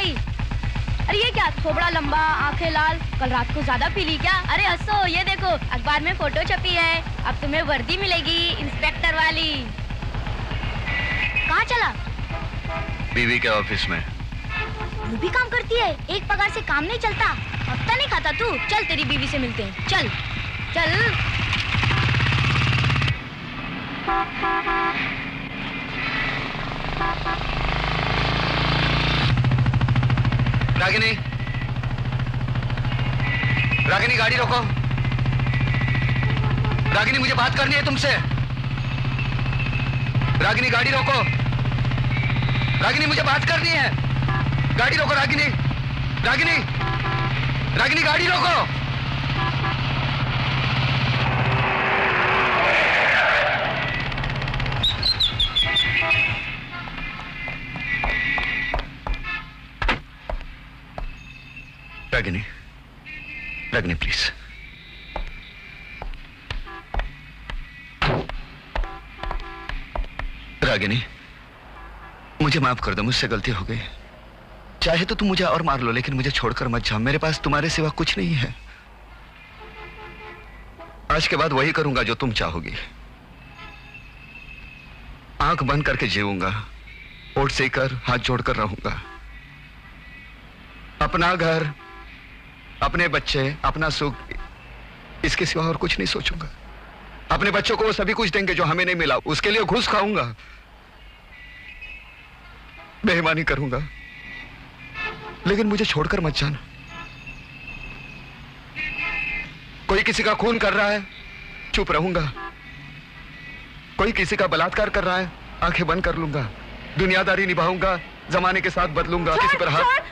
गई। अरे ये क्या, थोबड़ा लंबा, आंखें लाल, कल रात को ज्यादा पी ली क्या? अरे हंसो, ये देखो अखबार में फोटो छपी है, अब तुम्हें वर्दी मिलेगी इंस्पेक्टर वाली। कहाँ चला? बीवी के ऑफिस में। वो भी काम करती है? एक पगार से काम नहीं चलता? हफ्ता नहीं खाता तू? चल तेरी बीवी से मिलते हैं, चल चल। रागिनी, रागिनी गाड़ी रोको। रागिनी मुझे बात करनी है तुमसे। रागिनी गाड़ी रोको। रागिनी मुझे बात करनी है। गाड़ी रोको रागिनी। रागिनी, रागिनी गाड़ी रोको। रागिनी, रागिनी प्लीज। रागिनी मुझे माफ कर दो, मुझसे गलती हो गई। चाहे तो तुम मुझे और मार लो, लेकिन मुझे छोड़कर मत जाओ। मेरे पास तुम्हारे सिवा कुछ नहीं है। आज के बाद वही करूंगा जो तुम चाहोगी। आंख बंद करके जीऊंगा, होठ सेकर हाथ जोड़कर रहूंगा। अपना घर, अपने बच्चे, अपना सुख, इसके सिवा और कुछ नहीं सोचूंगा। अपने बच्चों को वो सभी कुछ देंगे जो हमें नहीं मिला, उसके लिए घूस खाऊंगा, बेईमानी करूंगा, लेकिन मुझे छोड़कर मत जाना। कोई किसी का खून कर रहा है, चुप रहूंगा। कोई किसी का बलात्कार कर रहा है, आंखें बंद कर लूंगा। दुनियादारी निभाऊंगा, जमाने के साथ बदलूंगा। किसी पर हाथ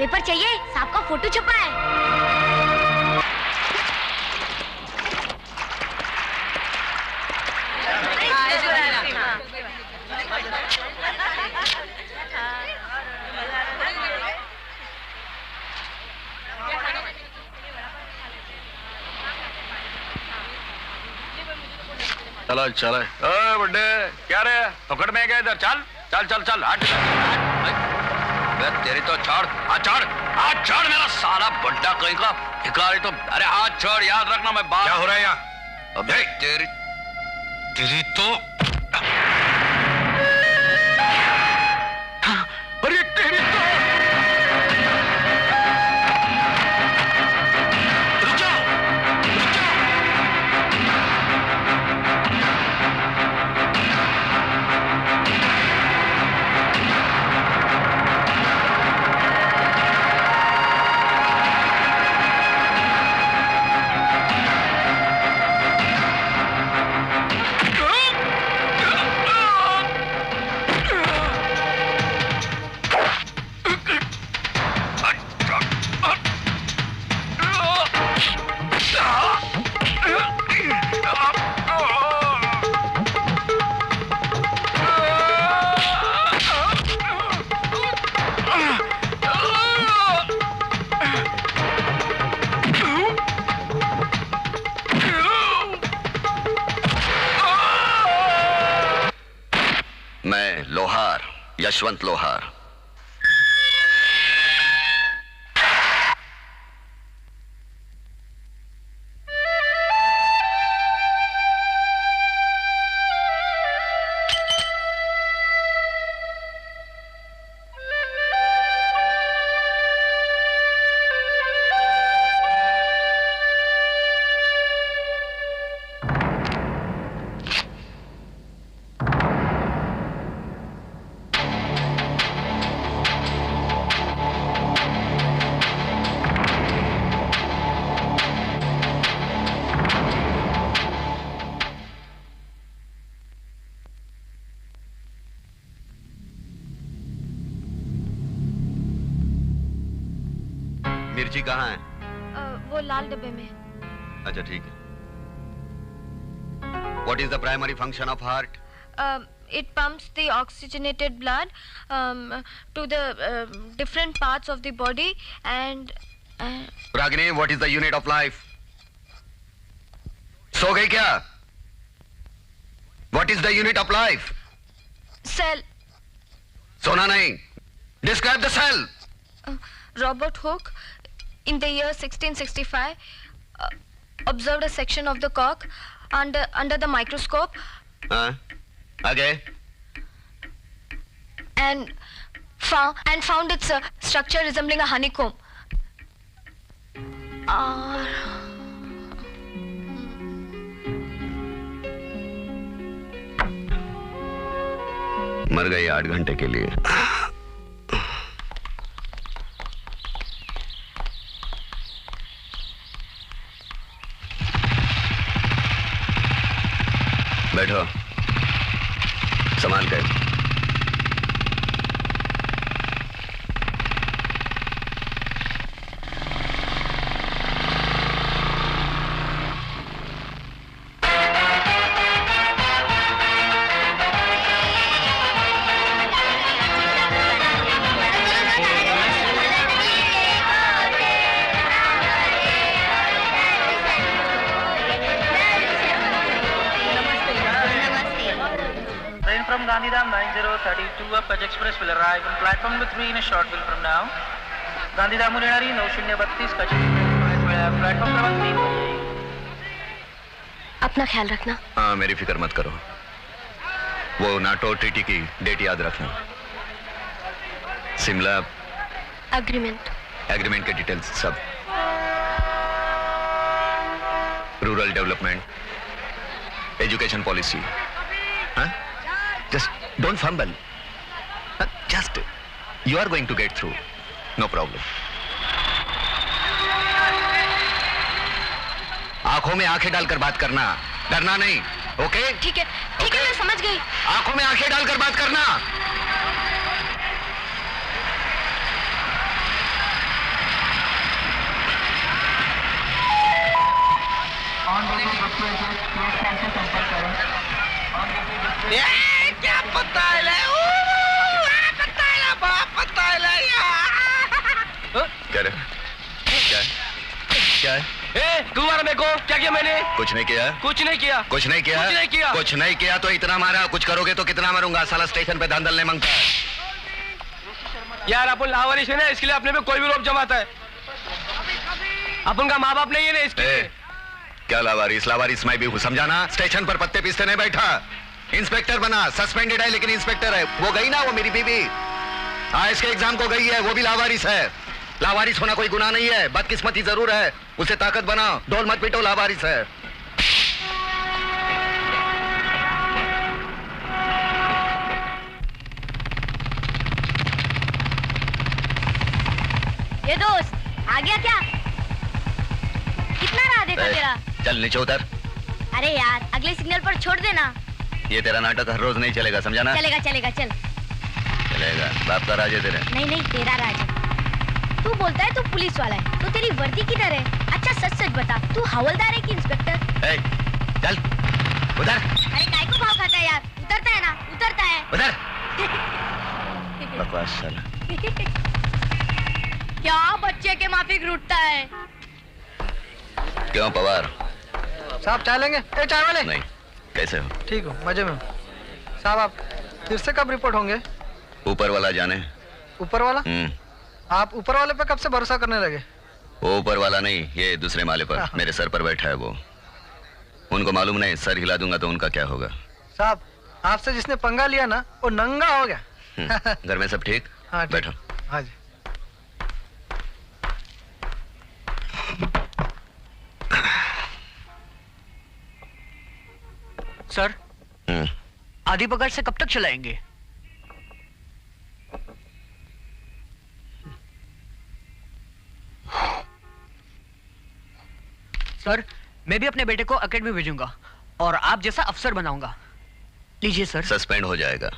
पेपर चाहिए, सांप का फोटो छपा है। चलो चलो। बुड्ढे क्या रे, पकड़ में गए इधर। चल चल चल चल, हट। तेरी तो छोड़, हाथ छोड़, हाथ छोड़ मेरा साला बुड्ढा कहीं का भिखारी। तो अरे हाथ छोड़, याद रखना मैं बात। क्या हो रहा है यहाँ? अबे तेरी तेरी तो अरे तेरी तो रुक जाओ, रुक जाओ। मैं लोहार, यशवंत लोहार। मिर्ची कहाँ है? वो लाल डब्बे में। अच्छा ठीक है। What is the primary function of heart? It pumps the oxygenated blood to the different parts of the body and. Ragini, what is the unit of life? सो गई क्या? What is the unit of life? Cell. सोना नहीं. Describe the cell. Robert Hooke, in the year 1665, observed a section of the cock under the microscope. Okay. And found its structure resembling a honeycomb. मर गई 8 घंटे के लिए। बैठो, संभाल के। From Gandhidham 9032 up Paj Express will arrive on platform number 3 in a short while from now. Gandhidham Murinari 9032 Kach Express will have platform number 3 पर जाएगी। अपना ख्याल रखना। हाँ, मेरी फिक्र मत करो। वो नाटो ट्रीटी की डेट याद रखना। शिमला एग्रीमेंट के डिटेल्स सब। Rural development, education policy. हाँ? Just don't fumble. Just you are going to get through. No problem. आंखों में आंखें डालकर बात करना, डरना नहीं। ओके? ठीक है, मैं समझ गई। आंखों में आंखें डालकर बात करना। क्या पता है ले? पता है ले यार। क्या है? क्यों मारा मेरे को? क्या किया मैंने? कुछ नहीं किया। कुछ नहीं किया तो इतना मारा। कुछ करोगे तो कितना मारूंगा? साला स्टेशन पे धांधल नहीं मांगता है। यार अपन लावारिस है ना, इसके लिए अपने पे कोई भी रोप जमाता है। अपन का माँ बाप नहीं है ना इसके। क्या लावारिस मैं भी हूँ, समझाना। स्टेशन पर पत्ते पीसते नहीं बैठा, इंस्पेक्टर बना। सस्पेंडेड है लेकिन इंस्पेक्टर है। वो गई ना, वो मेरी बीबी इसके एग्जाम को गई है, वो भी लावारिस है। लावारिस होना कोई गुनाह नहीं है, बदकिस्मती जरूर है। उसे ताकत बनाओ, ढोल मत पीटो, लावारिस है। ये दोस्त आ गया क्या? कितना राह देखा तेरा? चल नीचे उतर। अरे यार, अगले सिग्नल पर छोड़ देना। ये तेरा नाटक हर रोज नहीं चलेगा, समझाना। चलेगा चल। चलेगा। बाप का राज है तेरे। नहीं तेरा राज है। तू बोलता है तू पुलिस वाला है, तो तेरी वर्दी किधर है? अच्छा सच बता, तू हवलदार है कि इंस्पेक्टर? चल उधर। अरे काय को भाव खाता है यार? उतरता है ना? उतरता है उधर। बकवास साला। क्या बच्चे के माफिक रूठता है? क्यों पवार साहब चाय लेंगे? चाय वाले? नहीं। कैसे हो? ठीक हो, मजे में। साहब आप फिर से कब रिपोर्ट होंगे? ऊपर वाला जाने। ऊपर वाला? आप ऊपर वाले पे कब से भरोसा करने लगे? वो ऊपर वाला नहीं, ये दूसरे माले पर मेरे सर पर बैठा है वो। उनको मालूम नहीं, सर हिला दूंगा तो उनका क्या होगा। साहब आपसे जिसने पंगा लिया ना, वो नंगा हो गया। घर में सब ठीक? हाँ ठीक। बैठो। हाँ जी। सर, आधी पकड़ से कब तक चलाएंगे? सर, मैं भी अपने बेटे को एकेडमी भेजूंगा और आप जैसा अफसर बनाऊंगा। लीजिए सर। सस्पेंड हो जाएगा।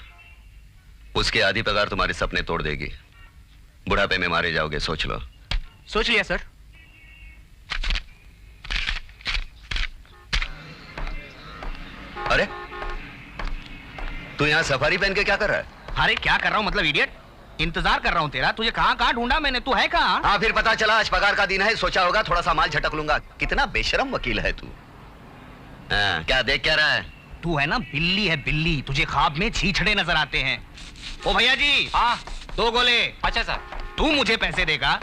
उसकी आधी पगार तुम्हारे सपने तोड़ देगी। बुढ़ापे में मारे जाओगे, सोच लो। सोच लिया सर। तू यहाँ सफारी पहन के क्या कर रहा है? अरे क्या कर रहा हूँ मतलब इडियट, इंतजार कर रहा हूँ तेरा। तुझे कहाँ कहाँ ढूंढा मैंने, तू है कहाँ? हाँ फिर पता चला आज पगार का दिन है, सोचा होगा थोड़ा सा माल झटक लूंगा। कितना बेशरम वकील है तू। हाँ, क्या देख क्या रहा है? तू है ना बिल्ली है बिल्ली, तुझे ख्वाब में छीछड़े नजर आते हैं। ओ भैया जी, हाँ 2 गोले। अच्छा सर। तू मुझे पैसे देगा?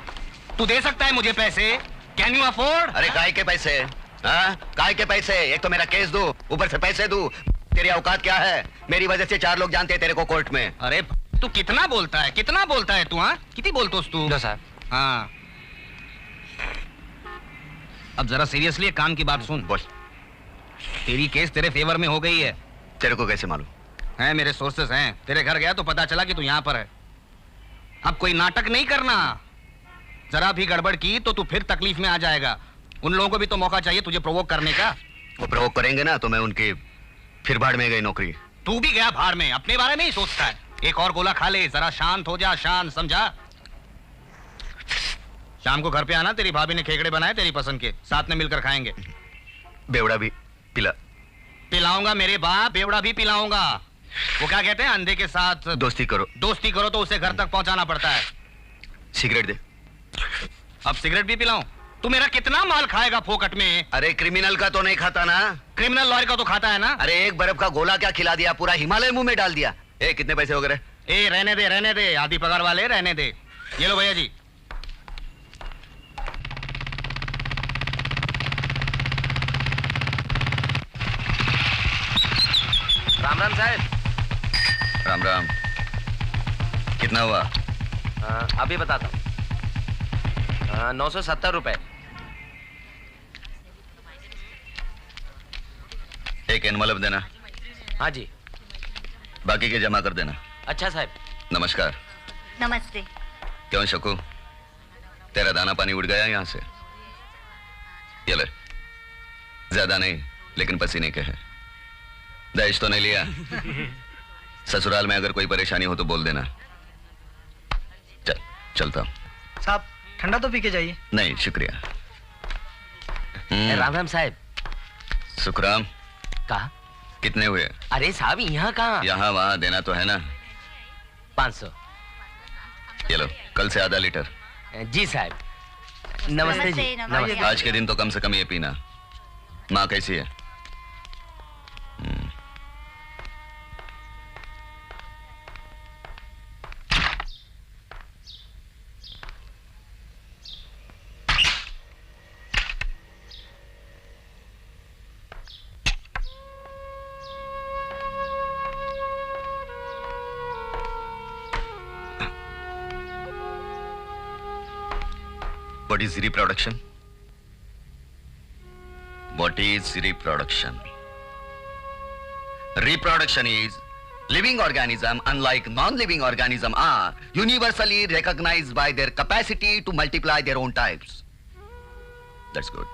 तू दे सकता है मुझे पैसे? Can you afford? अरे काय के पैसे? हाँ काय के पैसे? एक तो मेरा केस दो, ऊपर से पैसे दो। तेरी औकात क्या है? मेरी वजह से 4 लोग जानते हैं तेरे को कोर्ट में। अरे तू कितना बोलता है, कितना बोलता है तू? हाँ कितनी बोलतोस तू? सर। हाँ अब जरा सीरियसली एक काम की बात सुन। बोल। तेरी केस तेरे फेवर में हो गई है। तेरे को कैसे मालूम? हैं मेरे सोर्सेस हैं। तेरे घर गया तो पता चला कि तू यहाँ पर है। अब कोई नाटक नहीं करना, जरा भी गड़बड़ की तो तू फिर तकलीफ में आ जाएगा। उन लोगों को भी तो मौका चाहिए तुझे प्रोवोक करने का। वो प्रोवोक करेंगे ना तो मैं उनकी फिर भाड़ में गई नौकरी। तू भी गया भाड़ में, अपने बारे में ही सोचता है। एक और गोला खा ले, जरा शांत हो जा, शांत, समझा? शाम को घर पे आना, तेरी भाभी ने खेकड़े बनाए तेरी पसंद के, साथ में मिलकर खाएंगे। बेवड़ा भी पिलाऊंगा मेरे बाप, बेवड़ा भी पिलाऊंगा। वो क्या कहते हैं, अंधे के साथ दोस्ती करो। दोस्ती करो तो उसे घर तक पहुंचाना पड़ता है। सिगरेट दे। अब सिगरेट भी पिलाऊं? तू मेरा कितना माल खाएगा फोकट में? अरे क्रिमिनल का तो नहीं खाता ना? क्रिमिनल लॉयर का तो खाता है ना? अरे एक बर्फ का गोला क्या खिला दिया, पूरा हिमालय मुंह में डाल दिया। ए कितने पैसे हो गए? ए रहने दे, आधी पगार वाले रहने दे। ये लो भैया जी। राम राम साहब। राम राम। कितना हुआ? अभी बताता हूँ। 970 रुपए। एक एनवलप देना। हाँ जी। बाकी के जमा कर देना। अच्छा साहब। नमस्कार। नमस्ते। क्यों शकू, तेरा दाना पानी उड़ गया यहाँ से? ये ले, ज्यादा नहीं लेकिन पसीने के हैं। दहेज तो नहीं लिया? ससुराल में अगर कोई परेशानी हो तो बोल देना। चलता हूँ। साहब ठंडा तो पी के जाइए। नहीं शुक्रिया। राम राम साहब। सुखराम। कहा? कितने हुए? अरे साहब यहाँ कहाँ? यहाँ वहाँ देना तो है ना। 500। ये लो, कल से आधा लीटर। जी साहब। नमस्ते जी। नमस्ते। आज के दिन तो कम से कम ये पीना। माँ कैसी है? What is reproduction? What is reproduction? Reproduction is living organism, unlike non-living organism, are universally recognized by their capacity to multiply their own types. That's good.